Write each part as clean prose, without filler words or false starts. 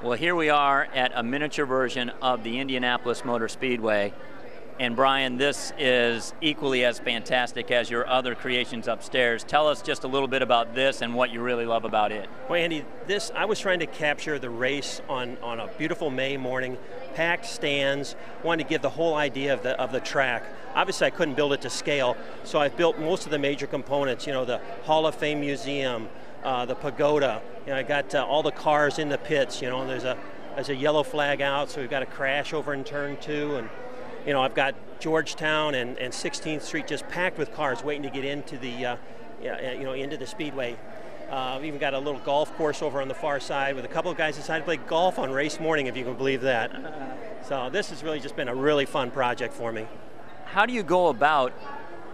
Well, here we are at a miniature version of the Indianapolis Motor Speedway. And Brian, this is equally as fantastic as your other creations upstairs. Tell us just a little bit about this and what you really love about it. Well, Andy, I was trying to capture the race on a beautiful May morning, packed stands, wanted to give the whole idea of the track. Obviously, I couldn't build it to scale, so I've built most of the major components, the Hall of Fame Museum, the pagoda. I got all the cars in the pits, there's a yellow flag out, so we've got a crash over in turn 2, and I've got Georgetown and 16th Street just packed with cars waiting to get into the, into the speedway. We've even got a little golf course over on the far side with a couple of guys decided to play golf on race morning, if you can believe that. So this has really just been a really fun project for me. How do you go about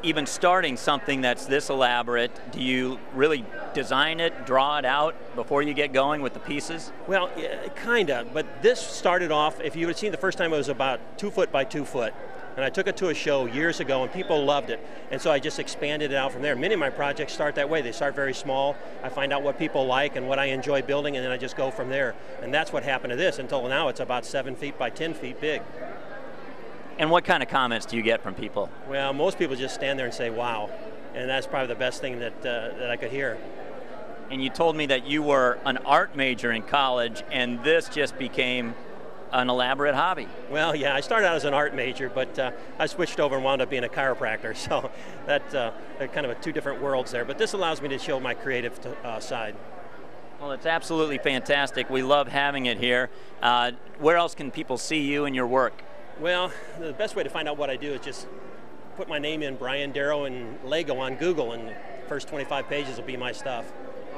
even starting something that's this elaborate? Do you really design it, draw it out before you get going with the pieces? Well, kind of, but this started off, if you would have seen the first time, it was about 2 foot by 2 foot. And I took it to a show years ago and people loved it. And so I just expanded it out from there. Many of my projects start that way. They start very small. I find out what people like and what I enjoy building, and then I just go from there. And that's what happened to this until now it's about 7 feet by 10 feet big. And what kind of comments do you get from people? Well, most people just stand there and say, wow. And that's probably the best thing that I could hear. And you told me that you were an art major in college, and this just became an elaborate hobby. Well, yeah, I started out as an art major, but I switched over and wound up being a chiropractor. So that's kind of two different worlds there. But this allows me to show my creative side. Well, it's absolutely fantastic. We love having it here. Where else can people see you and your work? Well, the best way to find out what I do is just put my name in, Brian Darrow and Lego on Google, and the first 25 pages will be my stuff.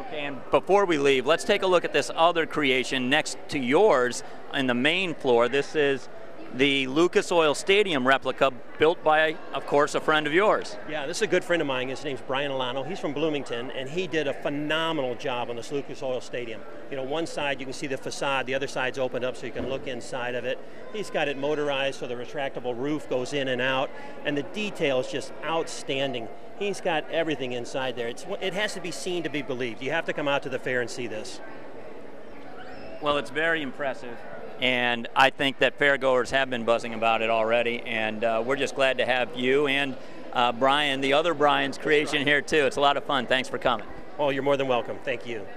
Okay, and before we leave, let's take a look at this other creation next to yours in the main floor. This is the Lucas Oil Stadium replica built by, of course, a friend of yours. Yeah, this is a good friend of mine. His name's Brian Alano. He's from Bloomington, and he did a phenomenal job on this Lucas Oil Stadium. One side you can see the facade, the other side's opened up so you can look inside of it. He's got it motorized so the retractable roof goes in and out, and the detail is just outstanding. He's got everything inside there. It has to be seen to be believed. You have to come out to the fair and see this. Well, it's very impressive. And I think that fairgoers have been buzzing about it already, and we're just glad to have you and Brian, the other Brian's creation here too. It's a lot of fun. Thanks for coming. Oh, you're more than welcome. Thank you.